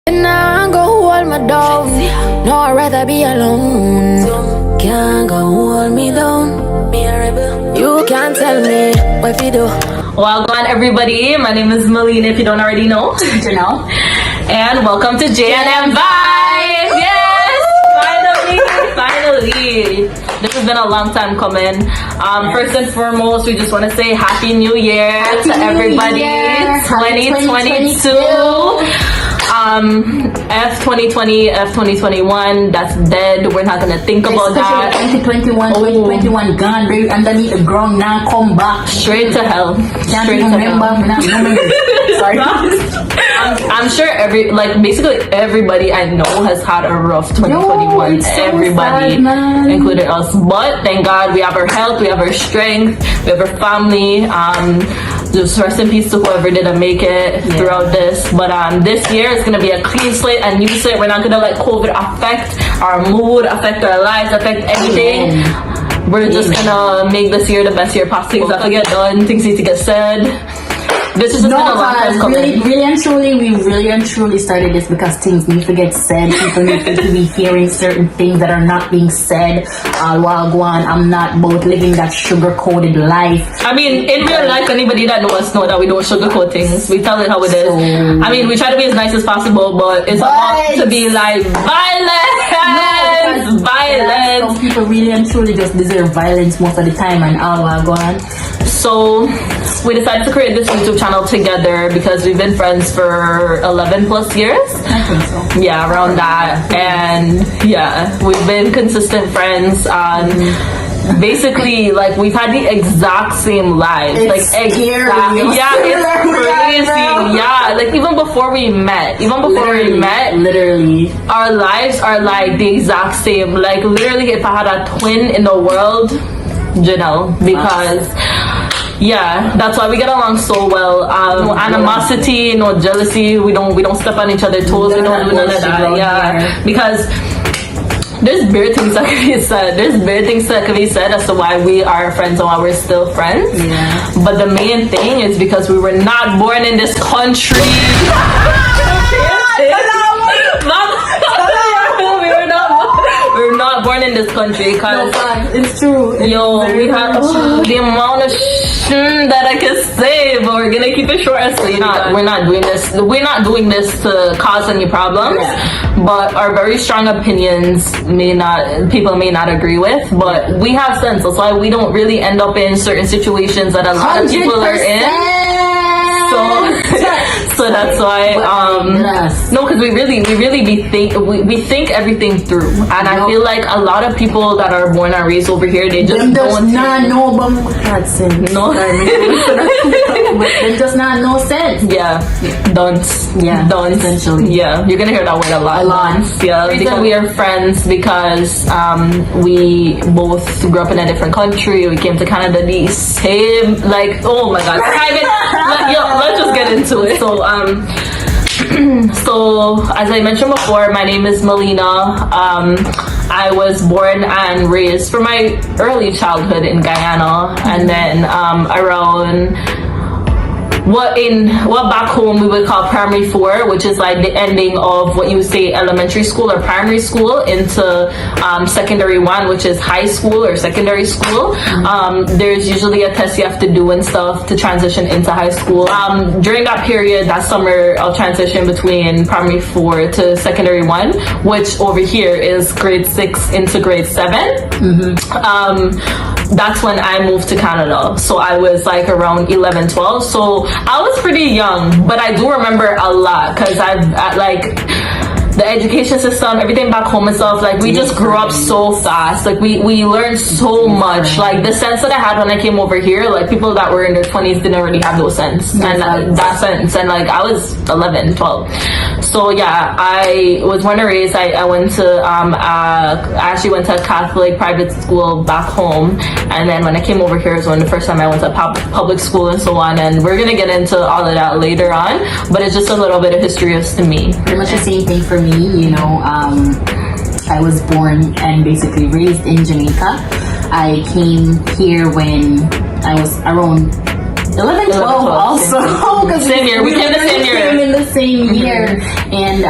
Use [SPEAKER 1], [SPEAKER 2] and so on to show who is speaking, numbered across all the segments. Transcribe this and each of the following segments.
[SPEAKER 1] Nah, go hold me down. No, I'd rather be alone. Can't go hold me down. Be a rebel. You can't tell me what you do.
[SPEAKER 2] Welcome everybody. My name is Melina, if you don't already know. Janelle. And welcome to J&M Vybz. Yes! Finally. This has been a long time coming. First and foremost, we just want to say Happy New Year to everybody. 2022. F 2020, F 2021, that's dead. We're not gonna think about that.
[SPEAKER 3] 2021, 2021 gone, baby, underneath the ground now, come back.
[SPEAKER 2] Straight to hell. Straight to hell.
[SPEAKER 3] Sorry.
[SPEAKER 2] I'm sure basically everybody I know has had a rough 2021. Everybody, including us. But thank God we have our health, we have our strength, we have our family. Just rest in peace to whoever didn't make it throughout this. But this year is gonna be a clean slate, a new slate. We're not gonna let COVID affect our mood, affect our lives, affect anything. We're just gonna make this year the best year possible. Things have to get done, things need to get said. This is just been a long time coming.
[SPEAKER 3] Really and truly started this because things need to get said. People need to be hearing certain things that are not being said. While go on, I'm not about living that sugar-coated life.
[SPEAKER 2] I mean, in real life, anybody that knows us know that we don't sugarcoat things. We tell it how it is. I mean, we try to be as nice as possible, but it's about to be like violence.
[SPEAKER 3] Some people really and truly just deserve violence most of the time, and all while go on.
[SPEAKER 2] So we decided to create this YouTube channel together because we've been friends for 11 plus years.
[SPEAKER 3] I think so.
[SPEAKER 2] Yeah, around that. And yeah, we've been consistent friends. Basically, like, we've had the exact same lives.
[SPEAKER 3] It's scary.
[SPEAKER 2] Yeah, it's crazy. Yeah, like even before we met,
[SPEAKER 3] literally,
[SPEAKER 2] our lives are like the exact same. Like literally, if I had a twin in the world, Janelle, because yeah, that's why we get along so well. No animosity, no jealousy. We don't step on each other's toes. We don't do none of that. Yeah, because there's bare things that can be said. As to why we are friends and why we're still friends.
[SPEAKER 3] Yeah.
[SPEAKER 2] But the main thing is because we were not born in this country. We're not born in this country, cause
[SPEAKER 3] it's true.
[SPEAKER 2] We have the amount of that I can say, but we're gonna keep it short and sweet. We're not doing this. We're not doing this to cause any problems. But our very strong opinions people may not agree with. But we have sense. That's why we don't really end up in certain situations that a lot of people are in. So that's why no, because we really think everything through, and I feel like a lot of people that are born and raised over here, they just don't
[SPEAKER 3] know about sense. No, they just not know sense.
[SPEAKER 2] Yeah, don't.
[SPEAKER 3] Essentially.
[SPEAKER 2] Yeah, you're gonna hear that word a lot. Yeah, because we are friends because we both grew up in a different country. We came to Canada the same. Like, oh my God, let's just get into it. So as I mentioned before, my name is Melina. I was born and raised for my early childhood in Guyana, and then around what back home we would call primary 4, which is like the ending of what you would say elementary school or primary school, into secondary 1, which is high school or secondary school. There's usually a test you have to do and stuff to transition into high school. During that period, that summer, I'll transition between primary 4 to secondary 1, which over here is grade 6 into grade 7. That's when I moved to Canada. So I was like around 11, 12. So I was pretty young, but I do remember a lot because the education system, everything back home and stuff, like we just grew up so fast. Like we learned so much. Like the sense that I had when I came over here, like people that were in their 20s didn't really have no sense. And that sense. And like I was 11, 12. So yeah, I was born and raised. I went to I actually went to a Catholic private school back home, and then when I came over here is when the first time I went to public school and so on. And we're gonna get into all of that later on, but it's just a little bit of history as to me.
[SPEAKER 3] Pretty much the same thing for me. I was born and basically raised in Jamaica. I came here when I was around 11, 12 also.
[SPEAKER 2] Same year. We came the same year.
[SPEAKER 3] Came in the same year. And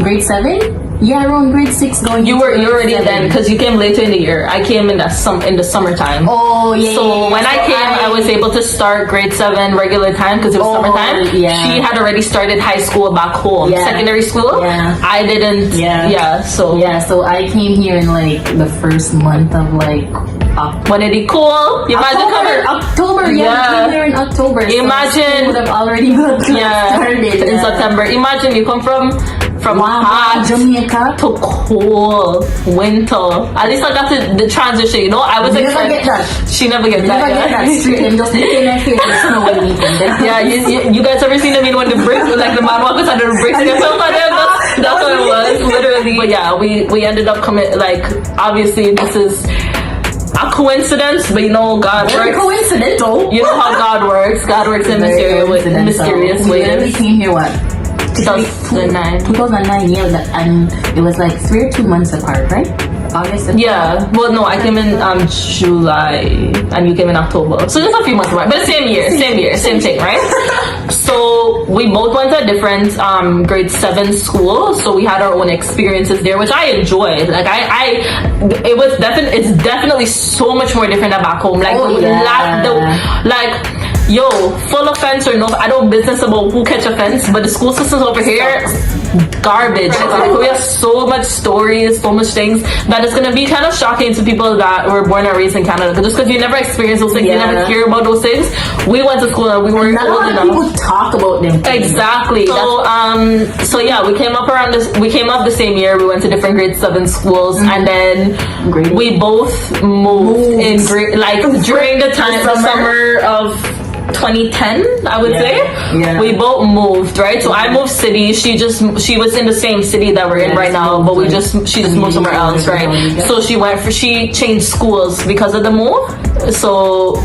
[SPEAKER 3] grade 7? Yeah, around grade 6 going.
[SPEAKER 2] You were already then because you came later in the year. I came in the summertime.
[SPEAKER 3] Oh yeah.
[SPEAKER 2] So when I came, I was able to start grade 7 regular time because it was summertime.
[SPEAKER 3] Yeah.
[SPEAKER 2] She had already started high school back home, secondary school.
[SPEAKER 3] Yeah.
[SPEAKER 2] I didn't.
[SPEAKER 3] Yeah.
[SPEAKER 2] So
[SPEAKER 3] I came here in like the first month of like.
[SPEAKER 2] When did it cool? You imagine coming
[SPEAKER 3] October. Yeah, we came here in October.
[SPEAKER 2] Imagine
[SPEAKER 3] would have already got started
[SPEAKER 2] in September. Imagine you come from hot
[SPEAKER 3] Jamaica
[SPEAKER 2] to cold winter. At least I got the transition. You know, I was
[SPEAKER 3] never get that.
[SPEAKER 2] She never gets that.
[SPEAKER 3] Never get that straight and just looking at face.
[SPEAKER 2] Yeah, you guys ever seen the mean when the bricks like the man walks under the bricks and they fell on them? That's what it was, literally. But yeah, we ended up coming like obviously this is a coincidence, but you know God works.
[SPEAKER 3] Coincidental.
[SPEAKER 2] You know how God works. God works in mysterious ways.
[SPEAKER 3] We came here what? 2009, yeah, and it was like 3 or 2 months apart, right? August.
[SPEAKER 2] Yeah. Well, no, I came in July, and you came in October, so just a few months apart, but same year, same thing, right? So we both went to a different grade 7 school, so we had our own experiences there, which I enjoyed. Like it's definitely so much more different than back home. Like yo, full offense or no, I don't business about who catch offense, but the school systems over here, garbage. Like, we have so much stories, so much things that it's gonna be kind of shocking to people that were born and raised in Canada. Just because you never experienced those things, you never hear about those things. We went to school and we weren't old enough.
[SPEAKER 3] People talk about them.
[SPEAKER 2] Exactly. So yeah, we came up the same year. We went to different grade 7 schools, and then we both moved in during the summer of 2010, I would say. Yeah. We both moved, right? So I moved city. She was in the same city that we're in right now, but she just moved somewhere else, right? So she changed schools because of the move. So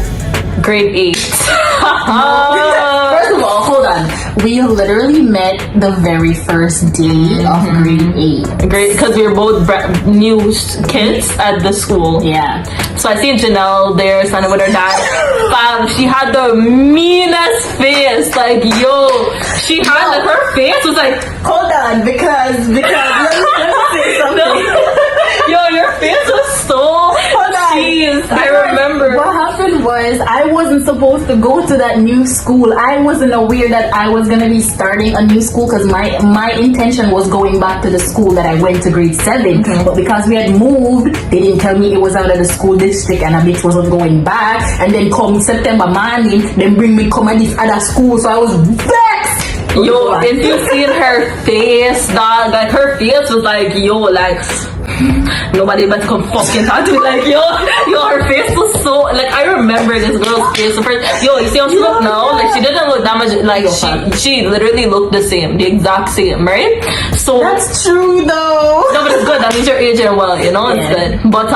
[SPEAKER 2] grade 8.
[SPEAKER 3] First of all, hold on. We literally met the very first day of grade 8.
[SPEAKER 2] Great, because we were both new kids at the school.
[SPEAKER 3] Yeah.
[SPEAKER 2] So I see Janelle there standing with her dad. She had the meanest face. Like, yo, she had like her face was like.
[SPEAKER 3] Hold on, because let me say something.
[SPEAKER 2] Yo, your face was so cheese. I remember.
[SPEAKER 3] What happened was I wasn't supposed to go to that new school. I wasn't aware that I was gonna be starting a new school because my intention was going back to the school that I went to grade 7. But because we had moved, they didn't tell me it was out of the school district and a bitch wasn't going back. And then come September morning, then bring me come at this other school. So I was vexed.
[SPEAKER 2] Yo, if you seen her face, dog, like her face was like, yo, like nobody better come fucking talk to me. Like, yo, her face was so like I remember this girl's face. Yo, you see how she look now? Like she didn't look that much. Like she literally looked the same, the exact same, right? So
[SPEAKER 3] that's true though.
[SPEAKER 2] No, but it's good. That means you're aging well. You know, it's good. But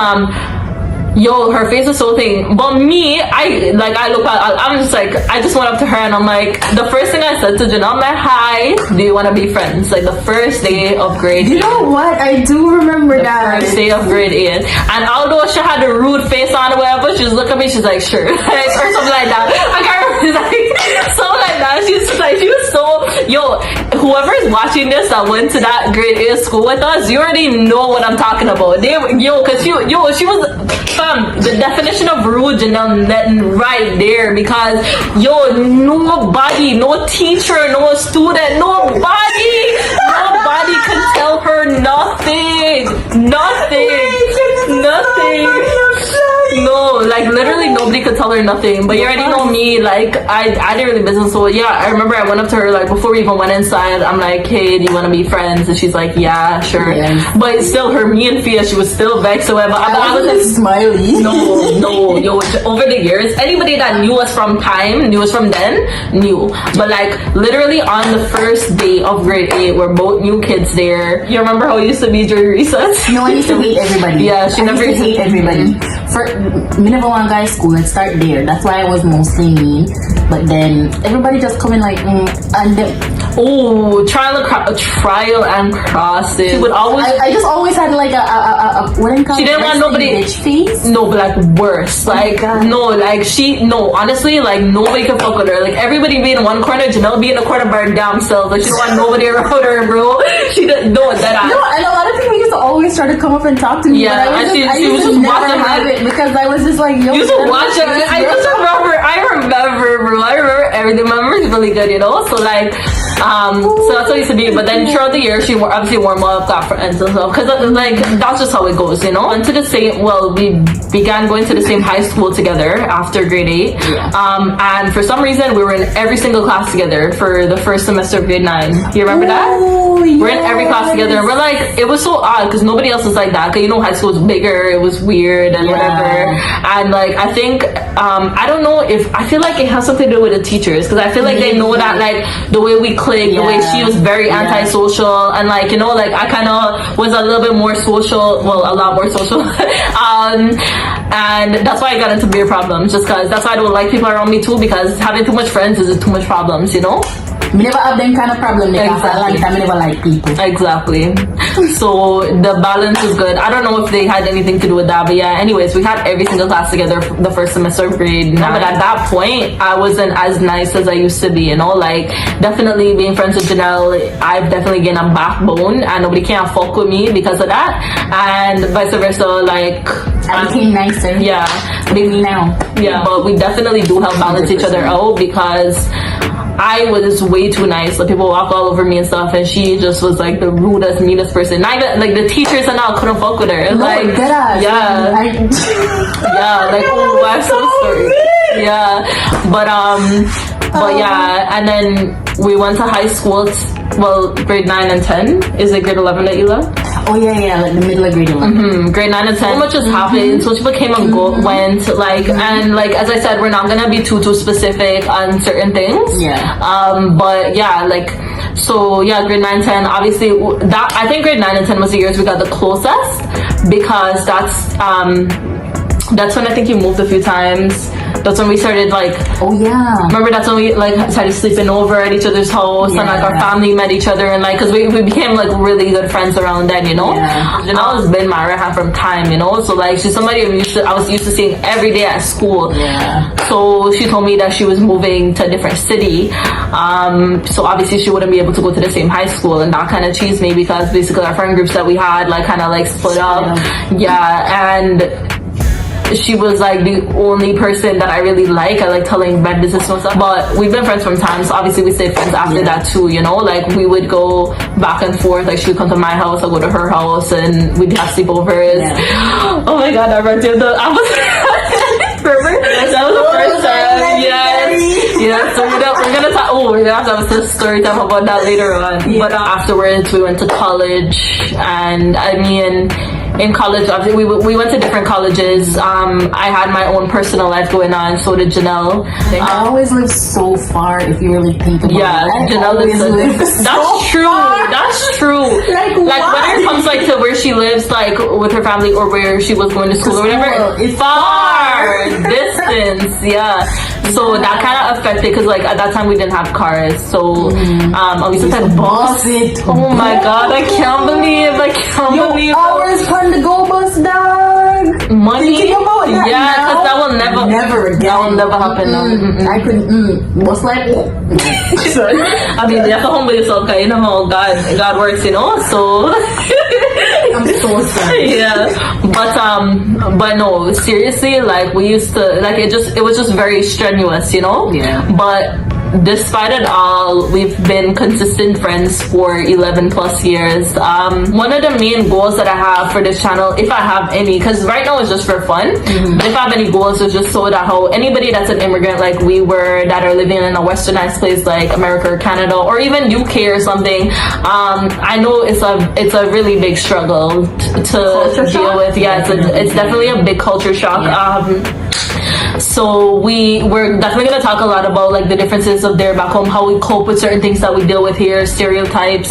[SPEAKER 2] yo, her face was so thing. But me, I look at, I'm just like, I just went up to her and I'm like, the first thing I said to Janelle, I'm like, hi, do you want to be friends? Like the first day of grade 8.
[SPEAKER 3] You know what? I do remember that.
[SPEAKER 2] First day of grade 8. And although she had a rude face on or whatever, she was looking at me, she's like, sure. Like, or something like that. I can't remember, like, something like that. She's like, she was so, yo, whoever is watching this that went to that grade 8 school with us, you already know what I'm talking about. Cause she was, the definition of rude, Janelle, right there, because nobody, no teacher, no student, nobody can tell her nothing. No, like literally nobody could tell her nothing. But you already know me, like I didn't really business. So yeah, I remember I went up to her like before we even went inside. I'm like, hey, do you want to be friends? And she's like, yeah, sure. Yes. But still, her mean face, she was still vexed. So I was like,
[SPEAKER 3] smiley.
[SPEAKER 2] No, yo, over the years, anybody that knew us from then knew. But like literally on the first day of grade 8, we're both new kids there. You remember how it used to be during recess?
[SPEAKER 3] No, I used to hate everybody.
[SPEAKER 2] Yeah, she never
[SPEAKER 3] used to hate everybody. Me never want guys school. Let's start there. That's why I was mostly mean. But then everybody just coming like, and then
[SPEAKER 2] Oh, trial and crosses. She would always.
[SPEAKER 3] I just always had like a what do you call it?
[SPEAKER 2] She didn't want nobody.
[SPEAKER 3] Bitch face.
[SPEAKER 2] No, but like worse. Like honestly, like nobody could fuck with her. Like everybody be in one corner, Janelle be in the corner by her damn self. Like she don't want nobody around her, bro. She didn't know that.
[SPEAKER 3] No, and a lot of people used to always try to come up and talk to me.
[SPEAKER 2] Yeah,
[SPEAKER 3] but
[SPEAKER 2] she was
[SPEAKER 3] just
[SPEAKER 2] just
[SPEAKER 3] never
[SPEAKER 2] watching
[SPEAKER 3] have it because I was just like, yo.
[SPEAKER 2] You should watch it. I remember, bro. I remember everything. My memory is really good, you know. So like, so that's what it used to be. But then throughout the year, she obviously warmed up, got friends and stuff. Because like that's just how it goes, you know. Went to the same. Well, we began going to the same high school together after grade 8. Yeah. And for some reason, we were in every single class together for the first semester of grade 9. You remember that? We're in every class together, and we're like, it was so odd because nobody else was like that. Cause you know, high school was bigger, it was weird and whatever. And like, I think, I don't know if I feel like it has something to do with the teachers because I feel like they know that like the way we click, the way she was very antisocial, and like you know, like I kind of was a little bit more social, well, a lot more social. And that's why I got into beer problems, just because that's why I don't like people around me too, because having too much friends is too much problems, you know.
[SPEAKER 3] We never have them kind of problem because I never like people. Exactly.
[SPEAKER 2] So the balance is good. I don't know if they had anything to do with that, but yeah, anyways, we had every single class together the first semester of grade 9. But at that point, I wasn't as nice as I used to be, you know, like definitely being friends with Janelle, I've definitely gained a backbone and nobody can't fuck with me because of that. And vice versa, like
[SPEAKER 3] I became nicer.
[SPEAKER 2] Yeah.
[SPEAKER 3] Maybe now.
[SPEAKER 2] Yeah, but we definitely do help balance each other out because I was way too nice. Like people walk all over me and stuff, and she just was like the rudest, meanest person. Not even like the teachers and all couldn't fuck with her.
[SPEAKER 3] No,
[SPEAKER 2] like
[SPEAKER 3] yeah,
[SPEAKER 2] yeah, like oh, I'm so sorry. Yeah, but yeah, and then we went to high school. Well, grade 9 and 10. Is it grade 11 that you left?
[SPEAKER 3] Oh yeah, like the middle of grade 11.
[SPEAKER 2] Grade 9 and 10. So much has happened. So she became and went like, and like as I said, we're not gonna be too specific on certain things.
[SPEAKER 3] Yeah.
[SPEAKER 2] But yeah, like so yeah, grade 9, 10. Obviously, that I think grade 9 and 10 was the years we got the closest because that's when I think you moved a few times. That's when we started like.
[SPEAKER 3] Oh yeah.
[SPEAKER 2] Remember that's when we like started sleeping over at each other's house and like our family met each other and like because we became like really good friends around then, you know. Yeah. Janelle has been my right hand from time, you know. So like she's somebody I was used to seeing every day at school.
[SPEAKER 3] Yeah.
[SPEAKER 2] So she told me that she was moving to a different city. So obviously she wouldn't be able to go to the same high school, and that kind of cheesed me because basically our friend groups that we had like kind of like split up. Yeah, and she was like the only person that I really like. I like telling bad business and stuff. But we've been friends from time, so obviously we stayed friends after that too, you know? Like we would go back and forth. Like she would come to my house, I'll go to her house, and we'd have sleepovers. Yeah. Oh my god, I was remember? That was the first time. Yeah, so we're gonna talk. Oh, we're gonna have to have a story time about that later on. Yeah. But afterwards we went to college, and I mean in college, obviously, we went to different colleges. I had my own personal life going on, so did Janelle.
[SPEAKER 3] I always lived so far, if you really think about it.
[SPEAKER 2] Yeah, Janelle lives that's true. Far. That's true. Like when it comes like to where she lives, like with her family, or where she was going to school or whatever, it's far distance. Yeah. So that kind of affected because like at that time we didn't have cars, so we just had bus. Oh my god, I can't believe
[SPEAKER 3] hours on the go bus, dog.
[SPEAKER 2] Money, yeah, because that will never again. That will never happen.
[SPEAKER 3] I couldn't. What's like?
[SPEAKER 2] I mean, you have to humble yourself, cause you know how God works, you know. So
[SPEAKER 3] I'm so sorry.
[SPEAKER 2] Yeah, but no, seriously, like we used to like it was just very strenuous, you know.
[SPEAKER 3] Yeah.
[SPEAKER 2] But despite it all, we've been consistent friends for 11 plus years. One of the main goals that I have for this channel, if I have any, because right now it's just for fun, but if I have any goals, it's just so that how anybody that's an immigrant like we were, that are living in a westernized place like America or Canada or even UK or something, I know it's a really big struggle to deal with. Yeah, it's definitely a big culture shock. So we're definitely gonna talk a lot about like the differences of there back home, how we cope with certain things that we deal with here, stereotypes,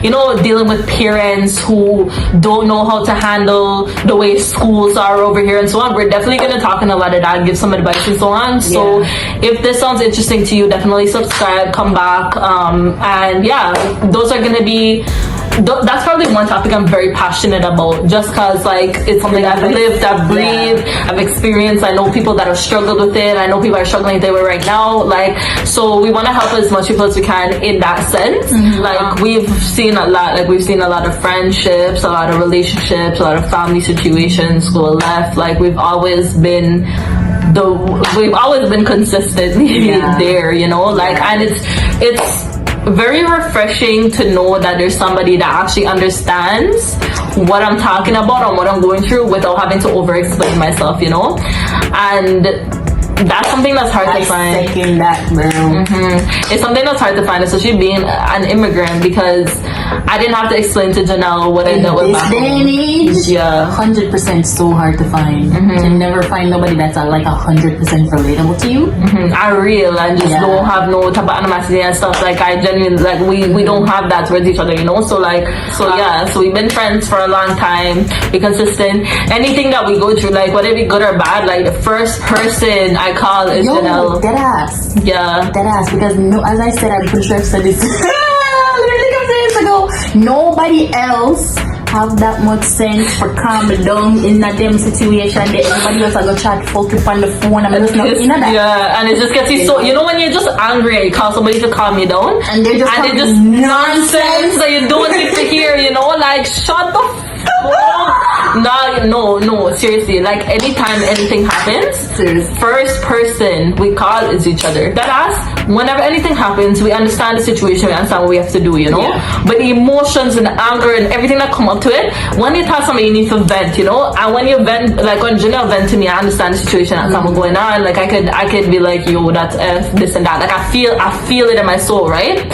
[SPEAKER 2] you know, dealing with parents who don't know how to handle the way schools are over here and so on. We're definitely gonna talk in a lot of that, give some advice and so on. So if this sounds interesting to you, definitely subscribe, come back, and yeah, those are gonna be. That's probably one topic I'm very passionate about, just because like it's something I've lived, I've breathed, I've experienced. I know people that have struggled with it. I know people are struggling with it right now. Like, so we want to help as much people as we can in that sense. Like we've seen a lot. Like we've seen a lot of friendships, a lot of relationships, a lot of family situations go left. Like we've always been consistently there, you know. Like, and it's very refreshing to know that there's somebody that actually understands what I'm talking about and what I'm going through without having to over explain myself, you know. And that's something that's hard to find.
[SPEAKER 3] Second that, bro.
[SPEAKER 2] It's something that's hard to find, especially being an immigrant, because I didn't have to explain to Janelle what I dealt with back home.
[SPEAKER 3] This day and age, 100% so hard to find. You can never find nobody that's like 100% relatable to you.
[SPEAKER 2] I real and just don't have no type of animosity and stuff. Like I genuinely, like we don't have that towards each other, you know. So like, so we've been friends for a long time. Be consistent. Anything that we go through, like whether it be good or bad, like the first person I call is Janelle.
[SPEAKER 3] Dead ass.
[SPEAKER 2] Yeah.
[SPEAKER 3] Dead ass. Because as I said, I'm pretty sure I've said this literally a couple days ago. Nobody else have that much sense for calm down in that damn situation. Everybody else are gonna chat fuck you on the phone. I'm just not in that.
[SPEAKER 2] Yeah, and it just gets you so, you know, when you're just angry and you call somebody to calm you down,
[SPEAKER 3] and they're just
[SPEAKER 2] nonsense that you don't need to hear, you know, like shut the fuck. No, seriously, like anytime anything happens, first person we call is each other. That us, whenever anything happens, we understand the situation, we understand what we have to do, you know. But the emotions and the anger and everything that come up to it, when you tell somebody you need to vent, you know. And when you vent, like when Janelle vent to me, I understand the situation and something going on. Like I could be like, yo, that's this and that. Like I feel it in my soul, right?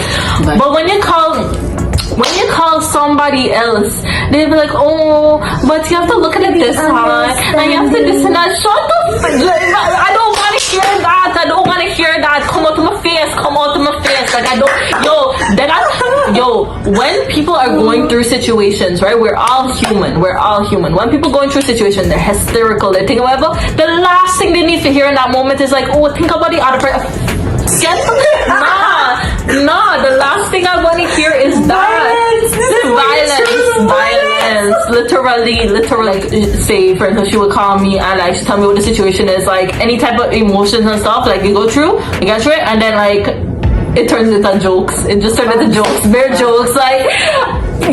[SPEAKER 2] But when you call somebody else, they'll be like, oh, but you have to look at it this hard, and you have to this and that. Shut the f- I don't want to hear that. I don't want to hear that. Come out to my face. Like I don't. When people are going through situations, right? We're all human. When people going through a situation, they're hysterical, they think whatever. The last thing they need to hear in that moment is like, oh, think about the other person. Nah, the last thing I want to hear is violence, literally, like, say for instance, she would call me and like she tell me what the situation is, like any type of emotions and stuff, like you go through, you get through it, and then like it turns into jokes. It just turns into jokes, bare jokes, like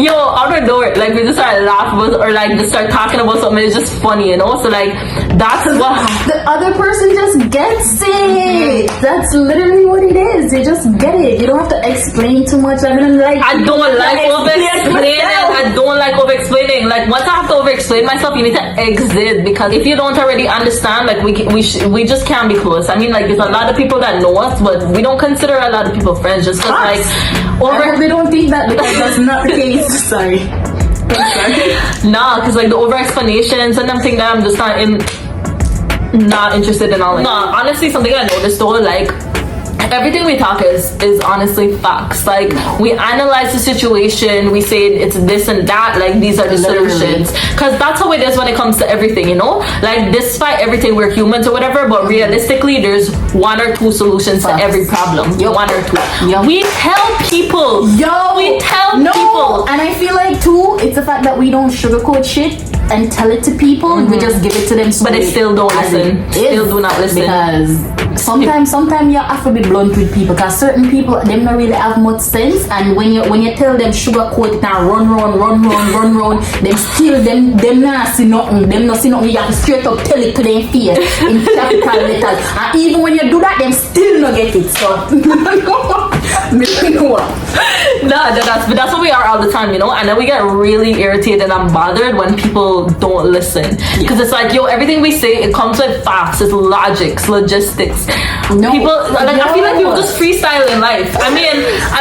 [SPEAKER 2] yo, out the door, like we just start laughing or like just start talking about something. It's just funny, you know. So like that's what
[SPEAKER 3] the other person just gets it. That's literally what it is. They just get it. You don't have to explain too much. I don't like over explaining. Like once I have to over explain myself, you need to exit, because if you don't already understand, like we just can't be close. I mean, like there's a lot of people that know us, but we don't consider a lot of people friends just because like they don't think that, because that's not the case. Sorry.
[SPEAKER 2] Nah, because like the over explanations and everything that I'm just not interested in all. Like, nah, honestly, something I noticed though, like everything we talk is honestly facts. Like we analyze the situation, we say it's this and that, like these are the solutions, because that's how it is when it comes to everything, you know. Like despite everything, we're humans or whatever, but realistically there's one or two solutions to every problem. One or two. We tell people, people,
[SPEAKER 3] and I feel like too, it's the fact that we don't sugarcoat shit and tell it to people. We just give it to them,
[SPEAKER 2] but they still don't listen. Still do not listen,
[SPEAKER 3] because sometimes you have to be blunt with people, because certain people, them not really have much sense, and when you tell them sugarcoat it and run round, them still them not see nothing. You have to straight up tell it to their face in capital letters, and even when you do that, them still not get it. So that's what we are all the time, you know. And then we get really irritated and bothered when people don't listen, because it's like, yo, everything we say, it comes with facts, it's logics, logistics. People like, I feel like people just freestyle in life. I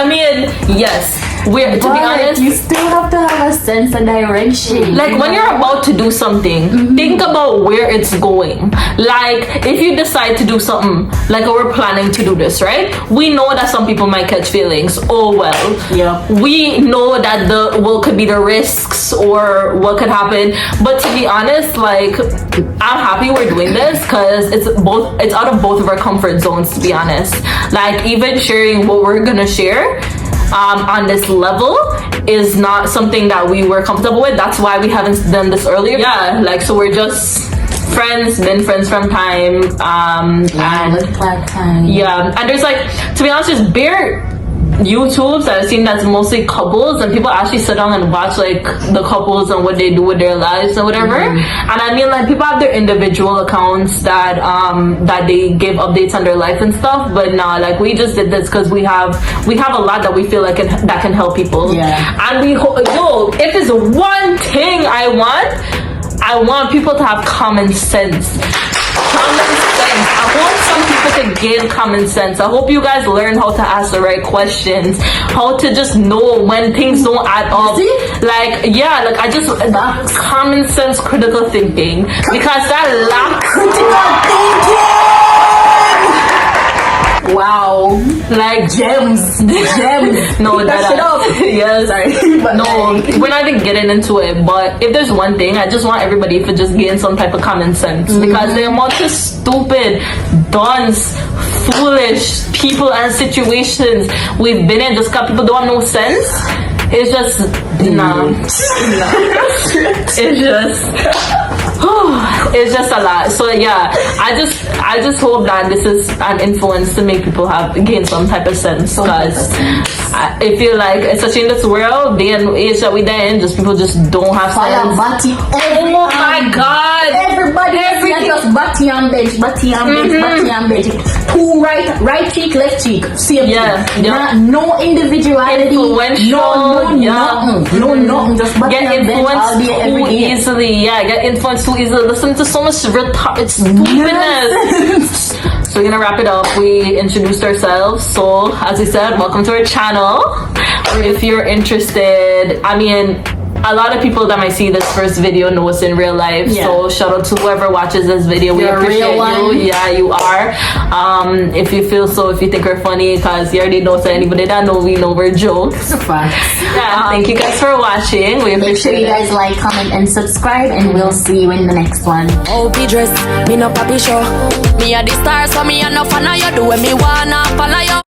[SPEAKER 3] mean, yes,
[SPEAKER 2] we're, to be honest,
[SPEAKER 3] you still have to have a sense of direction.
[SPEAKER 2] like when you're about to do something, think about where it's going. Like if you decide to do something, like we're planning to do this, right? We know that some people might catch feelings. Oh well.
[SPEAKER 3] Yeah.
[SPEAKER 2] We know that what could be the risks or what could happen. But to be honest, like I'm happy we're doing this because it's out of both of our comfort zones, to be honest. Like even sharing what we're gonna share on this level is not something that we were comfortable with. That's why we haven't done this earlier. Yeah, like so we're just been friends from time and yeah, and there's like, to be honest, there's bare YouTubes that I've seen that's mostly couples, and people actually sit down and watch like the couples and what they do with their lives and whatever. And I mean, like people have their individual accounts that that they give updates on their life and stuff, but nah, like we just did this because we have a lot that we feel like that can help people. And if there's one thing I want people to have common sense. I want some people to gain common sense. I hope you guys learn how to ask the right questions, how to just know when things don't add up. Like, yeah, like I just common sense, critical thinking, because that lack
[SPEAKER 3] critical thinking. Wow,
[SPEAKER 2] like gems. No,
[SPEAKER 3] that shit up.
[SPEAKER 2] Yes, no, we're not even getting into it. But if there's one thing, I just want everybody to just gain some type of common sense, because the amount of stupid, dunce, foolish people and situations we've been in just because people don't have no sense. It's just it's just a lot. So yeah, I just hope that this is an influence to make people gain some type of sense, because I feel like, especially in this world, being the age that we in, just people just don't have sense. Oh my God!
[SPEAKER 3] Everybody just batty and bench. Two right cheek, left cheek. See, no individuality, no nothing. Just batty and bench all day, every day.
[SPEAKER 2] Easily. Yeah, get influenced too easily. Listen to so much stupidness. So we're gonna wrap it up. We introduced ourselves. So as we said, welcome to our channel. If you're interested, I mean, a lot of people that might see this first video know us in real life. So shout out to whoever watches this video. We appreciate you. Yeah, you are. If you think we're funny, because you already know, so anybody that know, we know we're jokes. Yeah, thank you guys for watching. We appreciate it.
[SPEAKER 3] Make sure you guys like, comment, and subscribe, and we'll see you in the next one.
[SPEAKER 1] OP dress, me no papi show. Me a the star, so me a no fan of you. Do what me wanna follow you.